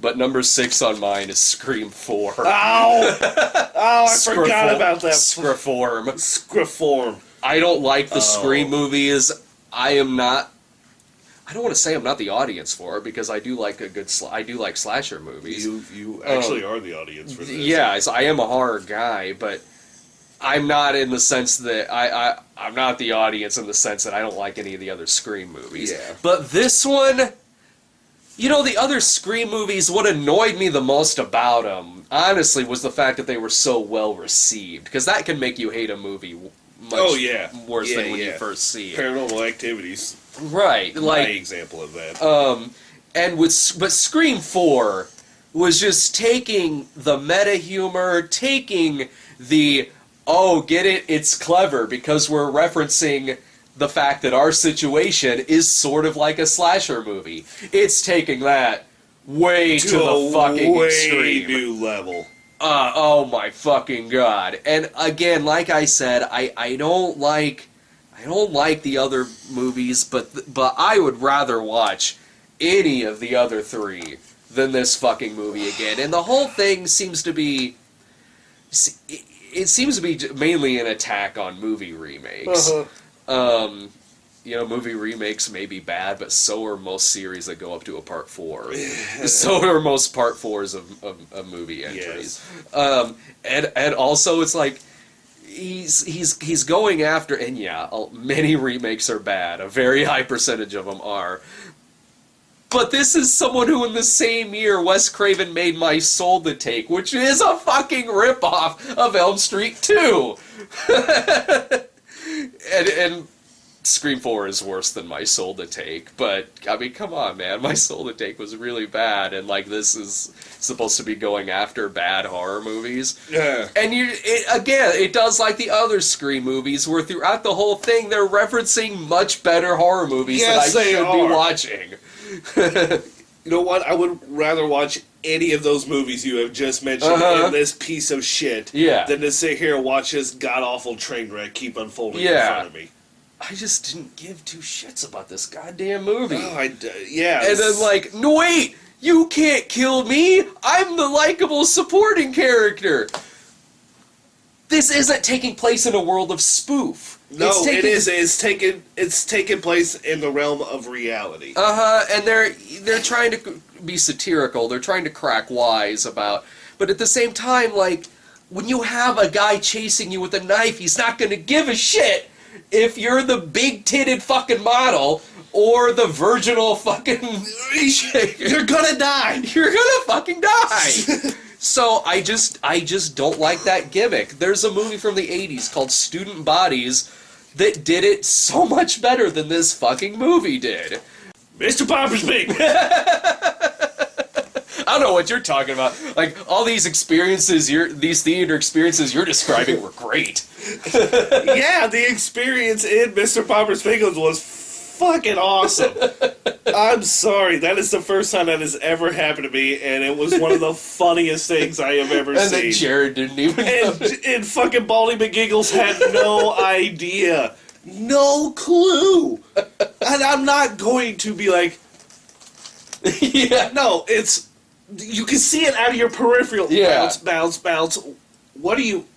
but number 6 on mine is Scream 4. Ow! Oh, I forgot about that. Screform. Screform. I don't like the Scream movies. I don't want to say I'm not the audience for it, because I do like I do like slasher movies. You actually are the audience for this. Yeah, I am a horror guy, but I'm not in the sense that I'm not the audience in the sense that I don't like any of the other Scream movies. Yeah. But this one, you know, the other Scream movies, what annoyed me the most about them, honestly, was the fact that they were so well received. Because that can make you hate a movie much worse than when you first see it. Paranormal Activities. Right. My example of that. But Scream 4 was just taking the meta humor, taking the, get it, it's clever, because we're referencing the fact that our situation is sort of like a slasher movie. It's taking that way to the fucking extreme. New level. Oh my fucking god. And again, like I said, I don't like the other movies, but I would rather watch any of the other 3 than this fucking movie again. And the whole thing seems to be mainly an attack on movie remakes. You know, movie remakes may be bad, but so are most series that go up to a part 4. So are most part 4s of movie entries. Yes. And also it's like he's going after, and many remakes are bad. A very high percentage of them are. But this is someone who in the same year Wes Craven made My Soul to Take, which is a fucking ripoff of Elm Street 2. and Scream 4 is worse than My Soul to Take, but, I mean, come on, man. My Soul to Take was really bad, and, like, this is supposed to be going after bad horror movies. Yeah. And, it does like the other Scream movies, where throughout the whole thing, they're referencing much better horror movies that I should be watching. You know what? I would rather watch any of those movies you have just mentioned in this piece of shit than to sit here and watch this god-awful train wreck keep unfolding in front of me. I just didn't give 2 shits about this goddamn movie. Oh, And then, like, no, wait! You can't kill me! I'm the likable supporting character! This isn't taking place in a world of spoof. No, it is. It's taking place in the realm of reality. And they're trying to be satirical. They're trying to crack wise about... But at the same time, like, when you have a guy chasing you with a knife, he's not going to give a shit if you're the big-titted fucking model or the virginal fucking... You're gonna die! You're gonna fucking die! So I just don't like that gimmick. There's a movie from the 80s called Student Bodies that did it so much better than this fucking movie did. Mr. Popper's Pig! I don't know what you're talking about. Like, all these experiences, these theater experiences you're describing were great. Yeah, the experience in Mr. Popper's Pickles was fucking awesome. I'm sorry, that is the first time that has ever happened to me, and it was one of the funniest things I have ever seen. And then Jared didn't even know. And fucking Baldy McGiggles had no idea. No clue. And I'm not going to be like... Yeah. No, it's... You can see it out of your peripheral. Yeah. Bounce, bounce, bounce. What are you...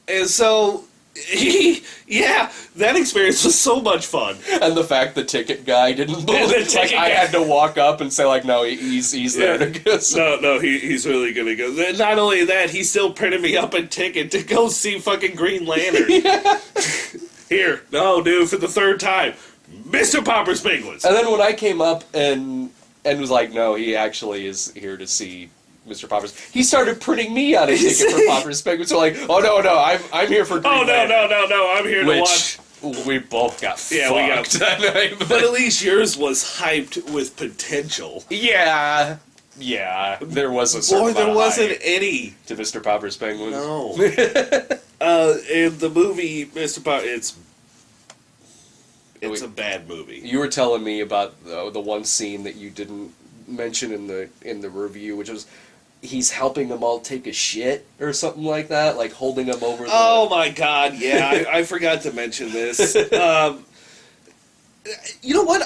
And so... that experience was so much fun. And the fact the ticket guy didn't believe, like, I had to walk up and say, like, no, he's there to go. No, he's really gonna go. Not only that, he still printed me up a ticket to go see fucking Green Lantern. Yeah. Here, no, dude, for the 3rd time, Mr. Popper's Penguins. And then when I came up and was like, no, he actually is here to see Mr. Popper's, he started printing me out a ticket for Popper's Penguins. So like, oh no, I'm here for Green Lantern. No, I'm here to watch. We both got fucked. We got that night. But at least yours was hyped with potential. Yeah, there was a certain amount there wasn't hype any to Mr. Popper's Penguins. No. In the movie, Mr. Popper, it's a bad movie. You were telling me about the one scene that you didn't mention in the review, which was he's helping them all take a shit or something like that, like holding them over. Oh my god! Yeah, I forgot to mention this. You know what?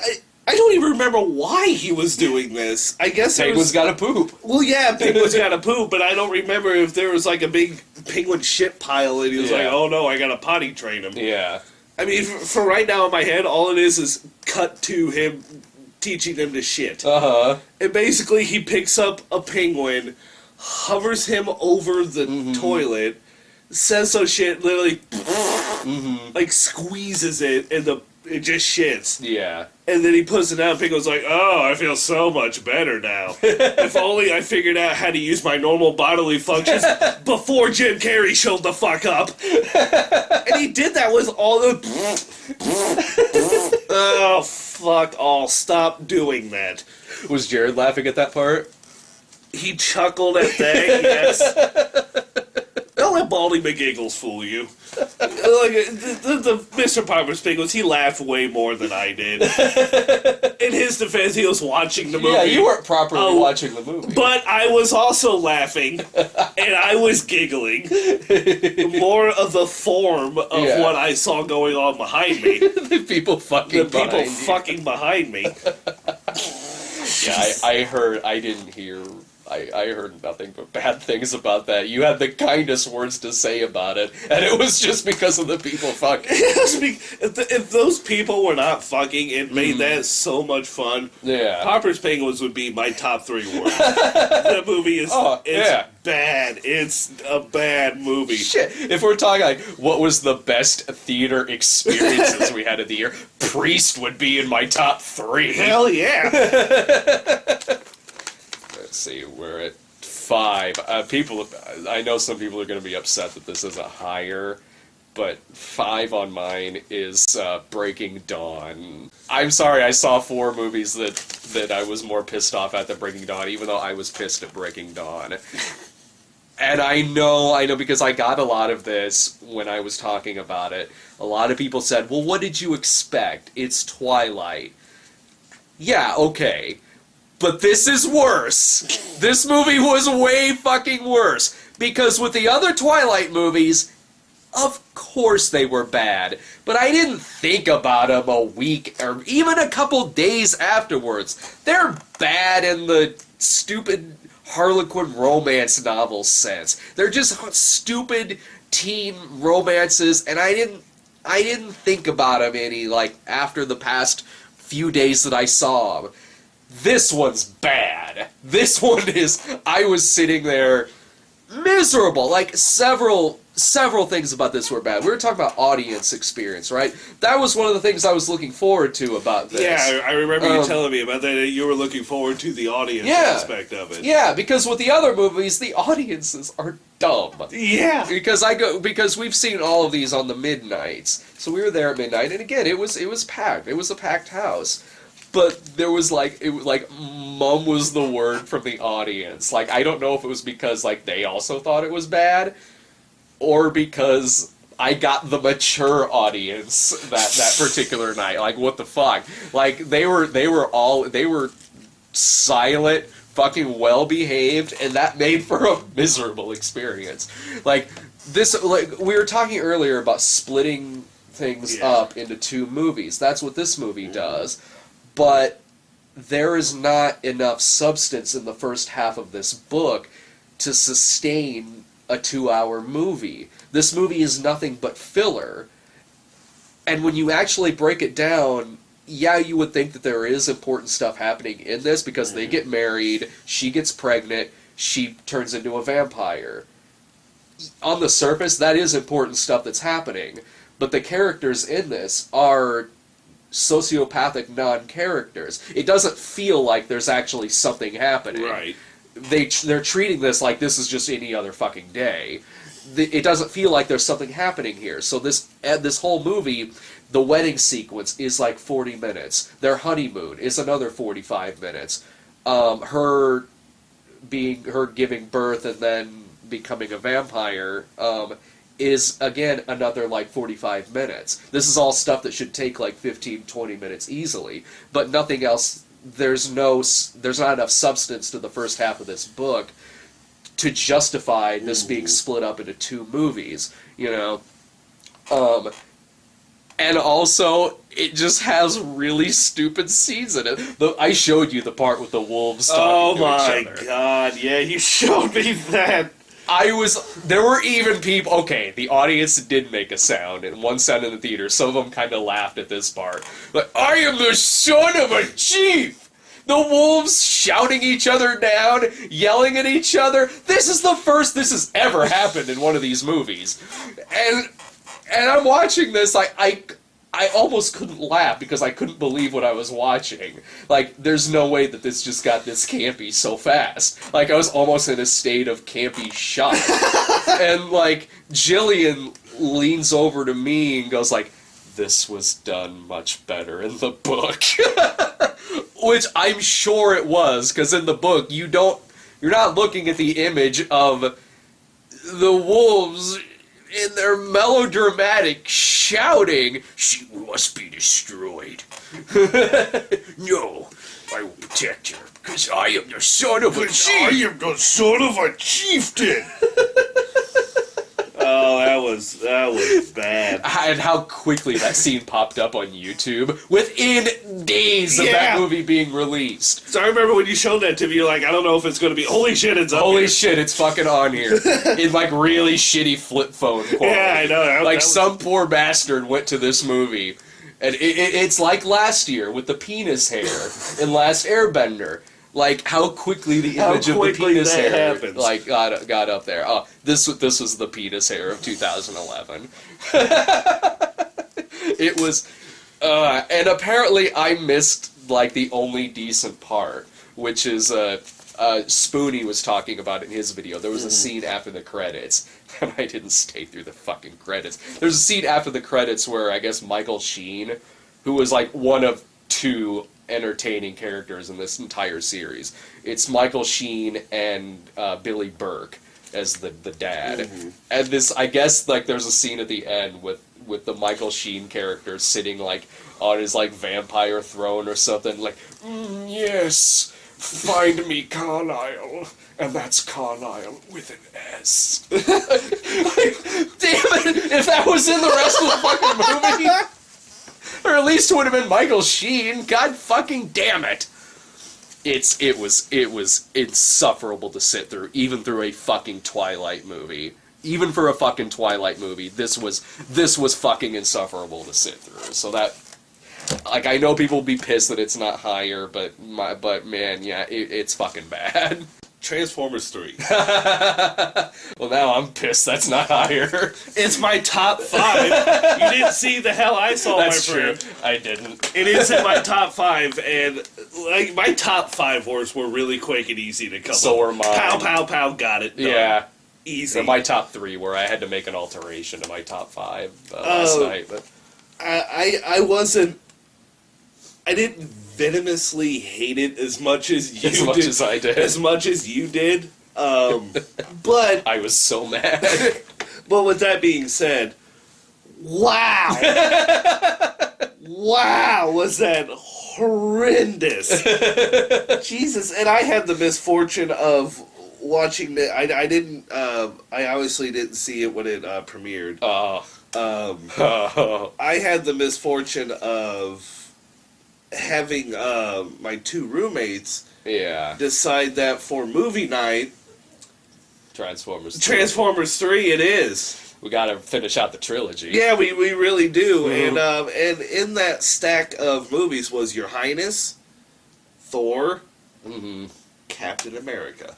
I don't even remember why he was doing this. I guess Penguin's gotta poop. Well, yeah, Penguin's gotta poop, but I don't remember if there was like a big penguin shit pile and he was like, oh no, I gotta potty train him. Yeah. I mean, for right now in my head, all it is cut to him teaching them to shit. Uh-huh. And basically he picks up a penguin, hovers him over the toilet, says some shit, literally, like squeezes it, and it just shits. Yeah. And then he puts it down, Penguin's like, oh, I feel so much better now. If only I figured out how to use my normal bodily functions before Jim Carrey showed the fuck up. And he did that with all the... Oh, fuck all. Stop doing that. Was Jared laughing at that part? He chuckled at that, yes. Don't let Baldy McGiggles fool you. The Mr. Popper's Penguins, he laughed way more than I did. In his defense, he was watching the movie. Yeah, you weren't properly watching the movie. But I was also laughing, and I was giggling. More of the form of what I saw going on behind me. The people fucking behind me. Yeah, I heard nothing but bad things about that. You had the kindest words to say about it, and it was just because of the people fucking. If those people were not fucking, it made that so much fun. Yeah. Popper's Penguins would be my top 3 words. The movie is bad. It's a bad movie. Shit. If we're talking like, what was the best theater experiences we had of the year, Priest would be in my top 3. Hell yeah. Let's see, we're at 5. I know some people are going to be upset that this isn't higher, but 5 on mine is Breaking Dawn. I'm sorry, I saw 4 movies that I was more pissed off at than Breaking Dawn, even though I was pissed at Breaking Dawn. And I know, because I got a lot of this when I was talking about it. A lot of people said, well, what did you expect? It's Twilight. Yeah, okay. But this is worse. This movie was way fucking worse. Because with the other Twilight movies, of course they were bad. But I didn't think about them a week or even a couple days afterwards. They're bad in the stupid Harlequin romance novel sense. They're just stupid teen romances, and I didn't think about them any, like, after the past few days that I saw them. This one's bad. This one is... I was sitting there miserable. Like, several things about this were bad. We were talking about audience experience, right? That was one of the things I was looking forward to about this. Yeah, I remember you telling me about that. You were looking forward to the audience aspect of it. Yeah, because with the other movies, the audiences are dumb. Yeah. Because we've seen all of these on the midnights. So we were there at midnight, and again, it was packed. It was a packed house. But there was mum was the word from the audience. Like, I don't know if it was because, like, they also thought it was bad, or because I got the mature audience that particular night. Like, what the fuck? Like, they were silent, fucking well-behaved, and that made for a miserable experience. Like, we were talking earlier about splitting things up into 2 movies. That's what this movie does. But there is not enough substance in the first half of this book to sustain a 2-hour movie. This movie is nothing but filler. And when you actually break it down, yeah, you would think that there is important stuff happening in this, because they get married, she gets pregnant, she turns into a vampire. On the surface, that is important stuff that's happening. But the characters in this are sociopathic non-characters. It doesn't feel like there's actually something happening. Right. They're treating this like this is just any other fucking day. It doesn't feel like there's something happening here. So this whole movie, the wedding sequence is like 40 minutes. Their honeymoon is another 45 minutes. Her giving birth and then becoming a vampire is, again, another, like, 45 minutes. This is all stuff that should take, like, 15, 20 minutes easily. But nothing else, there's not enough substance to the first half of this book to justify this being split up into 2 movies, you know? And also, it just has really stupid scenes in it. I showed you the part with the wolves talking to each other. Oh my god, yeah, you showed me that. There were even people, okay, the audience did make a sound, and one sound in the theater, some of them kind of laughed at this part. Like, I am the son of a chief! The wolves shouting each other down, yelling at each other. This is the first this has ever happened in one of these movies. And I'm watching this, I almost couldn't laugh because I couldn't believe what I was watching. Like, there's no way that this just got this campy so fast. Like, I was almost in a state of campy shock. And, like, Jillian leans over to me and goes like, this was done much better in the book. Which I'm sure it was, because in the book, you're not looking at the image of the wolves in their melodramatic shouting, she must be destroyed. No, I will protect her, because I am the son of a chief. I am the son of a chieftain. Oh, that was bad. And how quickly that scene popped up on YouTube within days of that movie being released. So I remember when you showed that to me, you're like, I don't know if it's going to be. Holy shit, it's up Holy here. shit, it's fucking on here. In like really shitty flip phone quality. Yeah, I know. Like some poor bastard went to this movie, and it's like last year with the penis hair in Last Airbender. Like how quickly the image of the penis hair happens. like got up there. Oh, this was the penis hair of 2011. It was, and apparently I missed like the only decent part, which is Spoonie was talking about in his video. There was a scene after the credits, and I didn't stay through the fucking credits. There's a scene after the credits where I guess Michael Sheen, who was like one of two entertaining characters in this entire series. It's Michael Sheen and Billy Burke as the dad. Mm-hmm. And this, I guess, like there's a scene at the end with the Michael Sheen character sitting like on his like vampire throne or something, like, yes, find me Carlisle. And that's Carlisle with an S. Like, damn it! If that was in the rest of the fucking movie, or at least it would have been Michael Sheen. God fucking damn it! It was insufferable to sit through, even through a fucking Twilight movie. Even for a fucking Twilight movie, this was fucking insufferable to sit through. So that, like, I know people will be pissed that it's not higher, but man, yeah, it's fucking bad. Transformers 3. Well, now I'm pissed that's not higher. It's my top 5. You didn't see the hell I saw, That's my friend. true. I didn't. It is in my top 5, and like my top 5 wars were really quick and easy to come up. So were mine. Pow, pow, pow, got it. Done. Yeah. Easy. So my top 3, where I had to make an alteration to my top 5 last night. But I didn't venomously hate it as much as you as much did. as I did. As much as you did. But I was so mad. But with that being said, wow. Wow, was that horrendous. Jesus, and I had the misfortune of watching it. I obviously didn't see it when it premiered. I had the misfortune of having my 2 roommates decide that for movie night, Transformers 3 it is. We gotta finish out the trilogy. Yeah, we really do. Mm-hmm. And in that stack of movies was Your Highness, Thor, Captain America.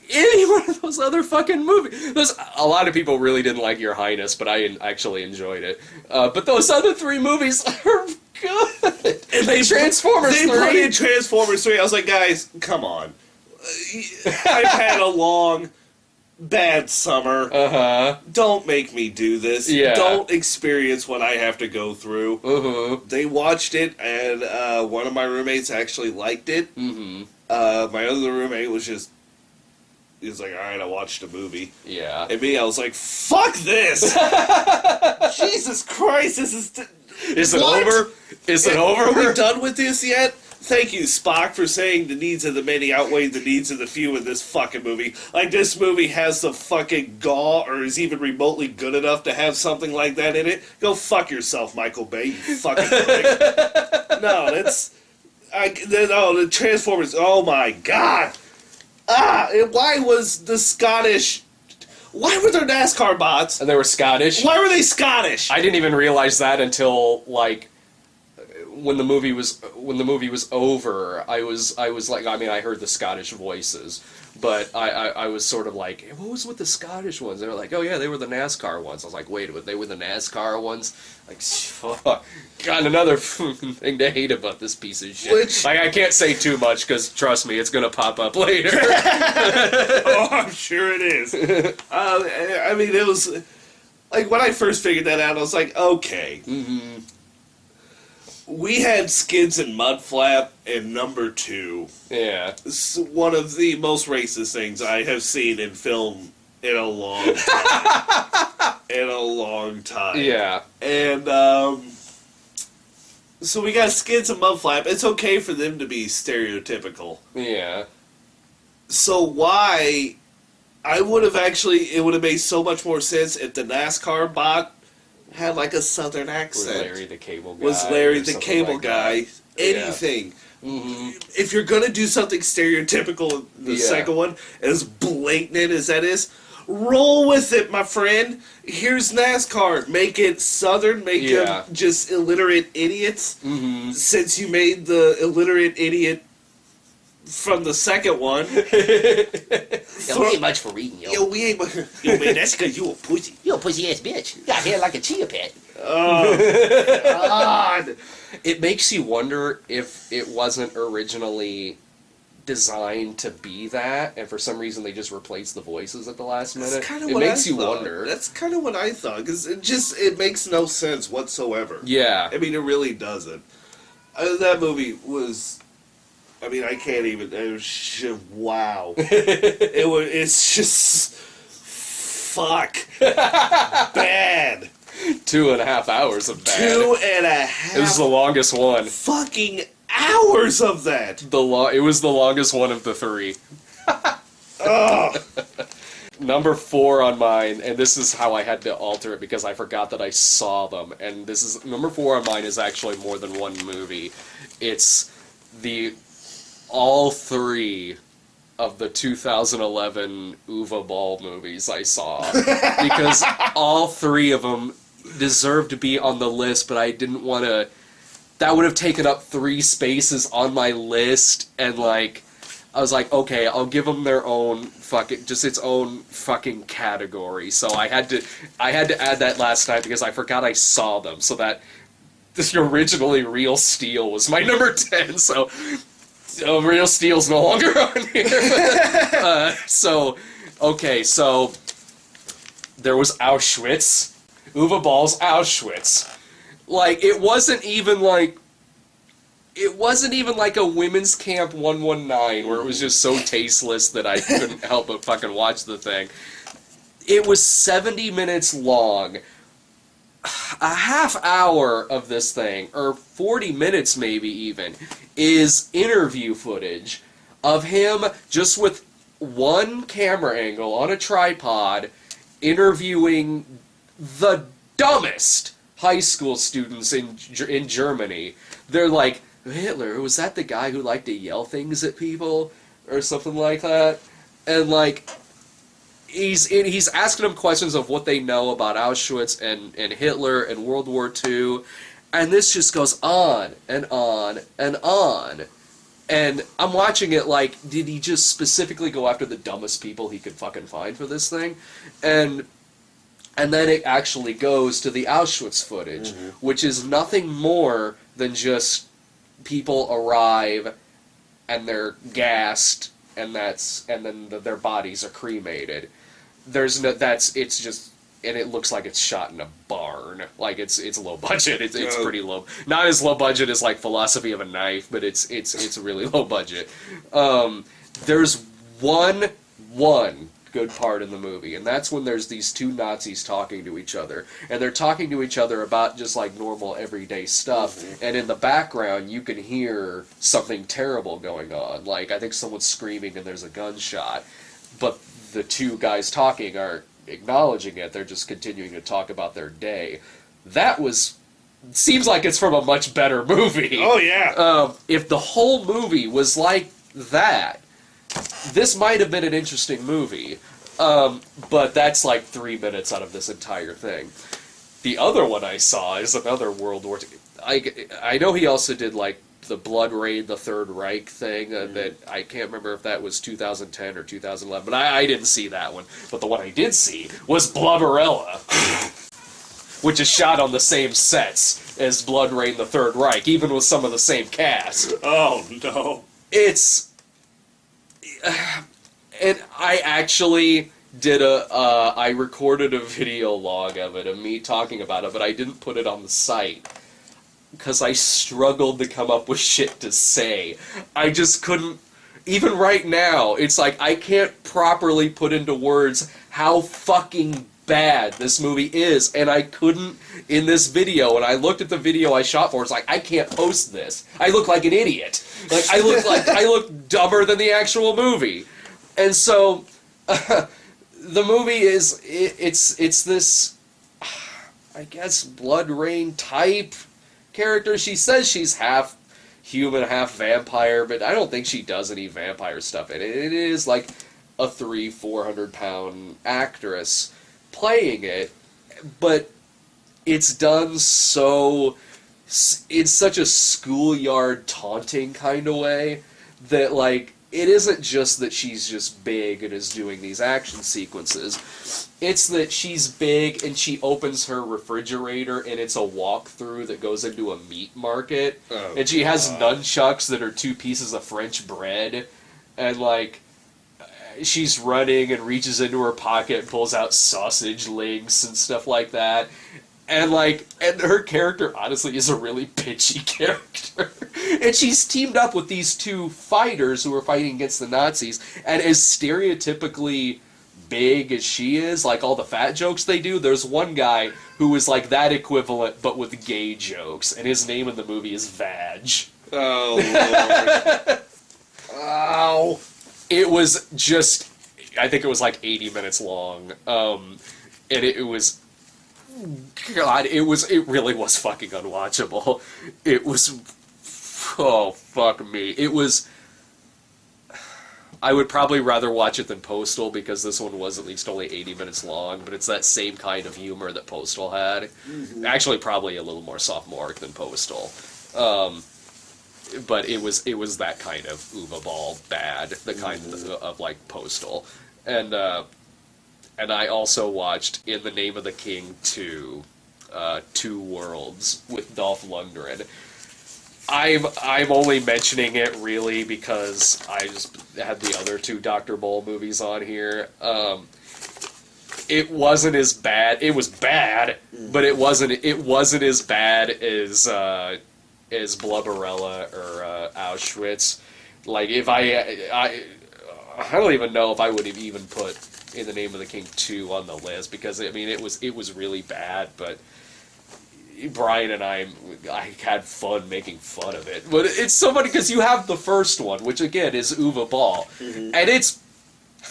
Any one of those other fucking movies. A lot of people really didn't like Your Highness, but I actually enjoyed it. But those other 3 movies are good. And they Transformers 3. put in Transformers 3. I was like, guys, come on. I've had a long, bad summer. Don't make me do this. Yeah. Don't experience what I have to go through. They watched it, and one of my roommates actually liked it. My other roommate was just... He was like, alright, I watched a movie. Yeah. And me, I was like, fuck this! Jesus Christ, this is... Is it What? over? Is it over? Are we done with this yet? Thank you, Spock, for saying the needs of the many outweigh the needs of the few in this fucking movie. Like, this movie has the fucking gall, or is even remotely good enough to have something like that in it. Go fuck yourself, Michael Bay, you fucking prick. No, that's... the Transformers, oh my god! And why was the Scottish... Why were there NASCAR bots? And they were Scottish. Why were they Scottish? I didn't even realize that until, like... When the movie was over, I was like, I mean, I heard the Scottish voices, but I was sort of like, hey, what was with the Scottish ones? They were like, oh yeah, they were the NASCAR ones. I was like, wait, they were the NASCAR ones? Like, fuck. God, another thing to hate about this piece of shit. Like, I can't say too much, because trust me, it's gonna pop up later. Oh, I'm sure it is. I mean, it was, like, when I first figured that out, I was like, okay. Mm-hmm. We had Skids and Mudflap in number 2. Yeah. It's one of the most racist things I have seen in film in a long time. In a long time. Yeah. And, so we got Skids and Mudflap. It's okay for them to be stereotypical. Yeah. So why... it would have made so much more sense if the NASCAR bot had like a southern accent. Was Larry the Cable Guy. Was Larry the Cable Guy. Anything. Yeah. Mm-hmm. If you're going to do something stereotypical, the second one, as blatant as that is, roll with it, my friend. Here's NASCAR. Make it southern. Make them just illiterate idiots. Mm-hmm. Since you made the illiterate idiot from the second one. Yo, we ain't much for reading, yo. Yo, we ain't much. Yo, man, that's because you a pussy. You a pussy ass bitch. You got hair like a chia pet. Oh, God. It makes you wonder if it wasn't originally designed to be that, and for some reason they just replaced the voices at the last minute. It makes you wonder. That's kind of what I thought, because it makes no sense whatsoever. Yeah. I mean, it really doesn't. That movie was... I mean, I can't even... It was just, wow. It's just... Fuck. Bad. 2.5 hours of bad. 2.5... It was the longest one. Fucking hours of that! It was the longest one of the 3. Number 4 on mine, and this is how I had to alter it because I forgot that I saw them, and this is... Number 4 on mine is actually more than one movie. It's all 3 of the 2011 Uwe Ball movies I saw. Because all 3 of them deserve to be on the list, but I didn't want to... That would have taken up 3 spaces on my list, and, like, I was like, okay, I'll give them their own fucking... Just its own fucking category. So I had to add that last night because I forgot I saw them, so that... This originally Real Steel was my number 10, so... Real Steel's no longer on here. Okay, so there was Auschwitz. Uwe Ball's Auschwitz. Like, it wasn't even like a women's camp 119 where it was just so tasteless that I couldn't help but fucking watch the thing. It was 70 minutes long. A half hour of this thing, or 40 minutes maybe even, is interview footage of him just with one camera angle on a tripod interviewing the dumbest high school students in Germany. They're like, Hitler, was that the guy who liked to yell things at people? Or something like that? And like... He's asking them questions of what they know about Auschwitz and Hitler and World War II, and this just goes on and on and on. And I'm watching it like, did he just specifically go after the dumbest people he could fucking find for this thing? And then it actually goes to the Auschwitz footage, which is nothing more than just people arrive and they're gassed, and then their bodies are cremated. It's just, and it looks like it's shot in a barn. Like it's low budget. It's pretty low. Not as low budget as like Philosophy of a Knife, but it's really low budget. There's one good part in the movie, and that's when there's these two Nazis talking to each other, and they're talking to each other about just like normal everyday stuff, and in the background you can hear something terrible going on, like I think someone's screaming and there's a gunshot, but the two guys talking aren't acknowledging it, they're just continuing to talk about their day. That seems like it's from a much better movie. Oh, yeah. If the whole movie was like that, this might have been an interesting movie. But that's like 3 minutes out of this entire thing. The other one I saw is another World War II. I know he also did like the Blood Rain, the Third Reich thing, that I can't remember if that was 2010 or 2011, but I didn't see that one. But the one I did see was Blubber Ella, which is shot on the same sets as Blood Rain, the Third Reich, even with some of the same cast. Oh, no. It's... and I actually did I recorded a video log of it, of me talking about it, but I didn't put it on the site, because I struggled to come up with shit to say. I just couldn't... Even right now, it's like I can't properly put into words how fucking bad this movie is, and I couldn't in this video, and I looked at the video I shot for, it's like, I can't post this. I look like an idiot. I look dumber than the actual movie. And so, the movie is, it's this, I guess, Blood Rain type character. She says she's half human, half vampire, but I don't think she does any vampire stuff in it. It is like a 300-400 pound actress playing it, but it's done so, it's such a schoolyard taunting kind of way that, like, it isn't just that she's just big and is doing these action sequences. It's that she's big and she opens her refrigerator and it's a walkthrough that goes into a meat market. Oh, and she has nunchucks that are 2 pieces of French bread. And, like, she's running and reaches into her pocket and pulls out sausage links and stuff like that. And, like, and her character, honestly, is a really bitchy character. And she's teamed up with these 2 fighters who are fighting against the Nazis, and as stereotypically big as she is, like all the fat jokes they do, there's one guy who is like that equivalent, but with gay jokes, and his name in the movie is Vag. Oh, Lord. Ow. It was just, I think it was like 80 minutes long, and it was... God, it really was fucking unwatchable. It was, oh, fuck me. It was, I would probably rather watch it than Postal, because this one was at least only 80 minutes long, but it's that same kind of humor that Postal had. Mm-hmm. Actually, probably a little more sophomoric than Postal. But it was that kind of Uva Ball bad, the kind of like Postal. And I also watched In the Name of the King 2, Two Worlds, with Dolph Lundgren. I'm only mentioning it, really, because I just had the other 2 Dr. Bowl movies on here. It wasn't as bad. It was bad, but it wasn't as bad as Blubberella or Auschwitz. Like, if I don't even know if I would have even put In the Name of the King 2 on the list, because I mean it was really bad, but Brian and I had fun making fun of it. But it's so funny because you have the first one, which again is Uwe Ball, and it's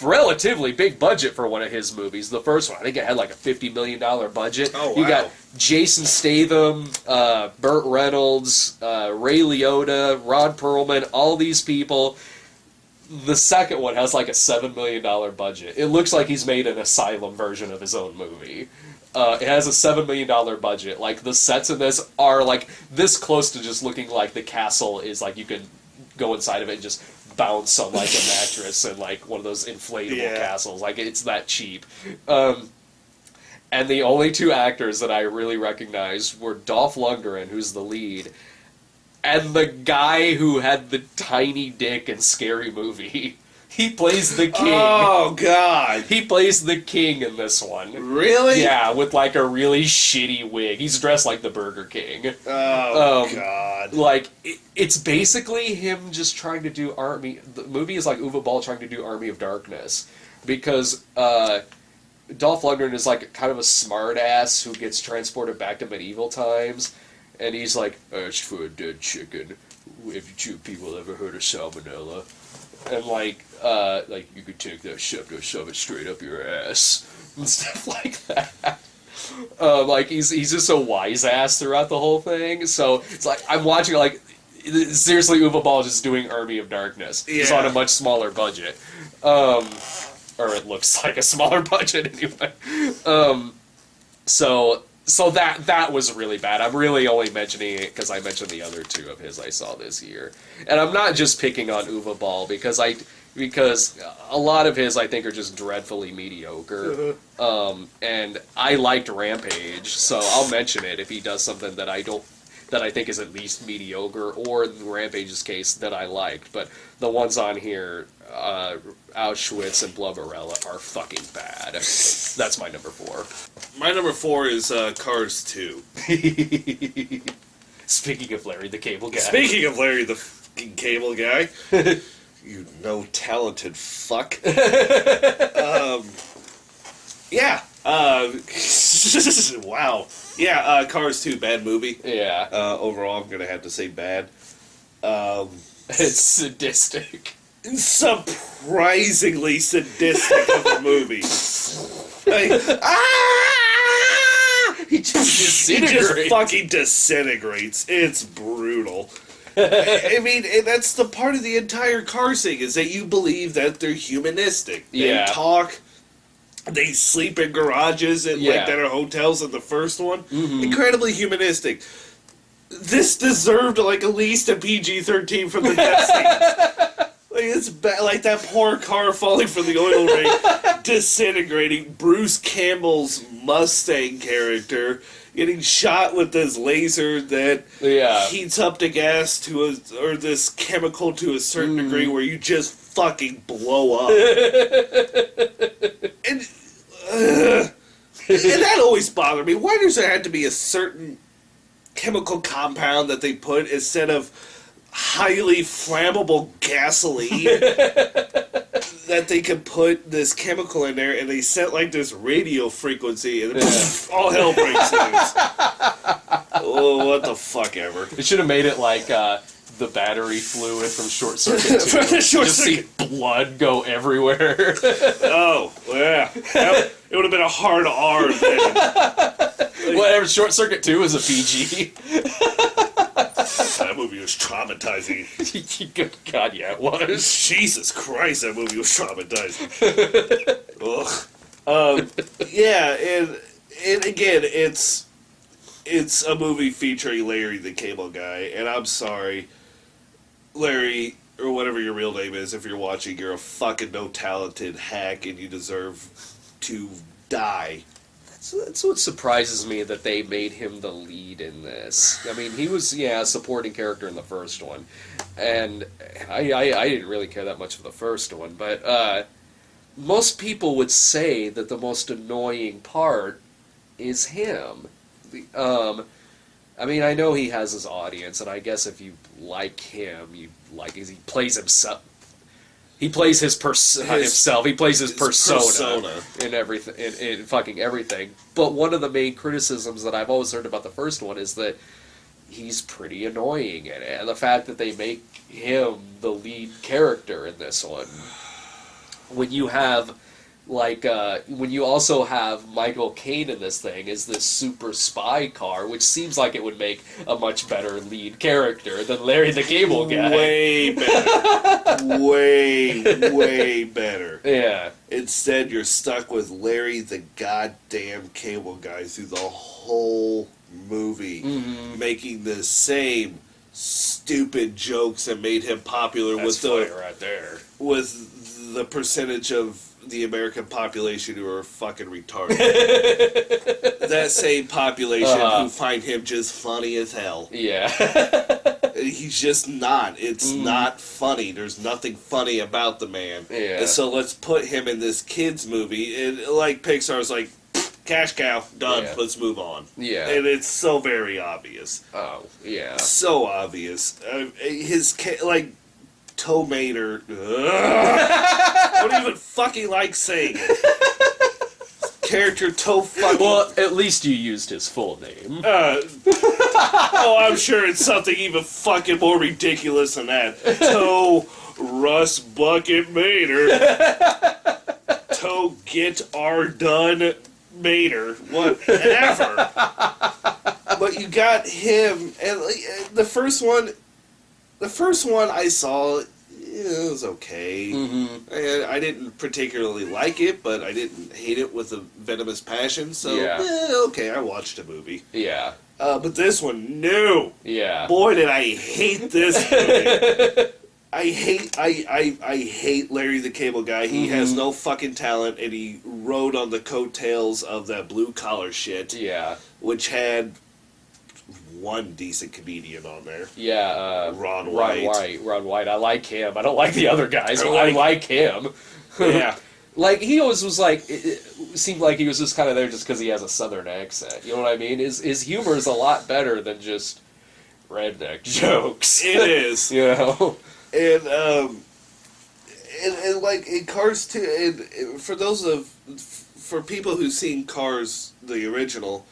relatively big budget for one of his movies. The first one, I think it had like a $50 million budget. Oh, wow. You got Jason Statham, Burt Reynolds, Ray Liotta, Ron Perlman, all these people. The second one has like a $7 million budget. It looks like he's made an Asylum version of his own movie. It has a $7 million budget. Like, the sets in this are like this close to just looking like the castle is like you can go inside of it and just bounce on like a mattress and like one of those inflatable castles. Like, it's that cheap. And the only 2 actors that I really recognized were Dolph Lundgren, who's the lead, and the guy who had the tiny dick in Scary Movie. He plays the king. Oh, God. He plays the king in this one. Really? Yeah, with like a really shitty wig. He's dressed like the Burger King. Oh, God. Like, it's basically him just trying to do Army... The movie is like Uwe Ball trying to do Army of Darkness. because Dolph Lundgren is like kind of a smart ass who gets transported back to medieval times, and he's like, "Ask for a dead chicken. Have you people ever heard of salmonella?" And like you could take that shove it straight up your ass and stuff like that. Like he's just a wise ass throughout the whole thing. So it's like I'm watching like seriously, Uwe Ball just doing Army of Darkness, just on a much smaller budget. Or it looks like a smaller budget anyway. So that was really bad. I'm really only mentioning it because I mentioned the other two of his I saw this year, and I'm not just picking on Uwe Ball because a lot of his I think are just dreadfully mediocre. And I liked Rampage, so I'll mention it if he does something that I think is at least mediocre, or in Rampage's case that I liked. But the ones on here, Outwits and Blubber Ella, are fucking bad. That's my number 4. My number 4 is Cars 2. Speaking of Larry the Cable Guy. Speaking of Larry the fucking Cable Guy. You no-talented fuck. Yeah. Wow. Yeah, Cars 2, bad movie. Yeah. Overall, I'm going to have to say bad. It's sadistic. Surprisingly sadistic of a movie. Like, He just He disintegrates. just fucking disintegrates. It's brutal. I mean, and that's the part of the entire Cars thing, is that you believe that they're humanistic. They talk, they sleep in garages and like that are hotels in the first one. Incredibly humanistic. This deserved like at least a PG-13 from the death scenes. Like it's like that poor car falling from the oil rig, disintegrating. Bruce Campbell's Mustang character getting shot with this laser that heats up the gas or this chemical to a certain degree where you just fucking blow up. and that always bothered me. Why does there have to be a certain chemical compound that they put instead of highly flammable gasoline that they could put this chemical in there, and they set like this radio frequency and all hell breaks loose. Oh, what the fuck ever. They should have made it like the battery fluid from Short Circuit 2. From Short Just Circuit. see blood go everywhere. Oh, yeah. It would have been a hard R then. Whatever, Short Circuit 2 is a PG. That movie was traumatizing. God, yeah, it was. Jesus Christ, that movie was traumatizing. Ugh. Yeah, and again, it's a movie featuring Larry the Cable Guy, and I'm sorry, Larry, or whatever your real name is, if you're watching, you're a fucking no-talented hack, and you deserve to die. That's what surprises me, that they made him the lead in this. I mean, he was, a supporting character in the first one, and I didn't really care that much for the first one, but most people would say that the most annoying part is him. I mean, I know he has his audience, and I guess if you like him, he plays himself. He plays himself. He plays his persona in everything, in fucking everything. But one of the main criticisms that I've always heard about the first one is that he's pretty annoying in it, and the fact that they make him the lead character in this one, when you have when you also have Michael Caine in this thing is this super spy car, which seems like it would make a much better lead character than Larry the Cable Guy. Way better. way better. Yeah. Instead, you're stuck with Larry the goddamn Cable Guy through the whole movie, making the same stupid jokes that made him popular. That's funny right there. With the percentage of the American population who are fucking retarded. That same population who find him just funny as hell. Yeah. He's just not. It's not funny. There's nothing funny about the man. Yeah. And so let's put him in this kids movie. And like Pixar's like, cash cow, done. Yeah. Let's move on. Yeah. And it's so very obvious. Oh, yeah. So obvious. His like Tow Mater. I don't even fucking like saying it. Character toe fucking... Well, at least you used his full name. Oh, I'm sure it's something even fucking more ridiculous than that. Toe Russ Bucket Mater. Toe Get Our Done Mater. Whatever. But you got him, and the first one I saw, it was okay. Mm-hmm. I didn't particularly like it, but I didn't hate it with a venomous passion. So okay, I watched a movie. Yeah. But this one, no. Yeah. Boy, did I hate this movie. I hate Larry the Cable Guy. He has no fucking talent, and he rode on the coattails of that blue collar shit. Yeah. Which had one decent comedian on there. Yeah, Ron White. Ron White. I like him. I don't like the other guys, but I I like him. Yeah. Like, he always was like, it seemed like he was just kind of there just because he has a southern accent. You know what I mean? His humor is a lot better than just redneck jokes. It is. You know? And like in Cars 2, and for people who've seen Cars, the original,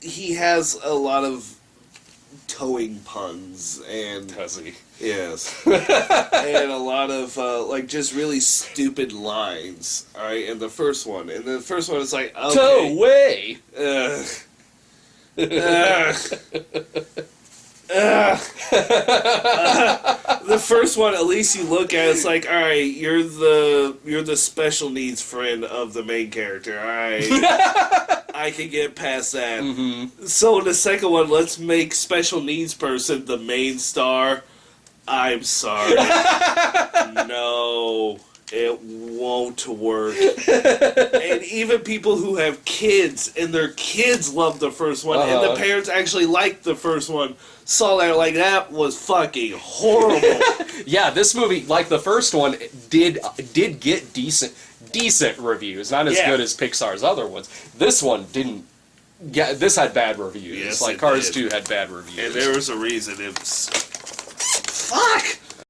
he has a lot of towing puns and... Does he? Yes. And a lot of, like, just really stupid lines, alright, in the first one. And the first one is like, okay... Tow way! The first one, at least you look at it's like, alright, you're the special needs friend of the main character, alright. I can get past that. Mm-hmm. So in the second one, let's make special needs person the main star. I'm sorry. No, it won't work. And even people who have kids, and their kids love the first one, and the parents actually liked the first one, saw that like, that was fucking horrible. Yeah, this movie, like the first one, did get decent reviews. Not as good as Pixar's other ones. This one didn't. Yeah, this had bad reviews. Yes, like it Cars did. 2 had bad reviews. And there was a reason. It was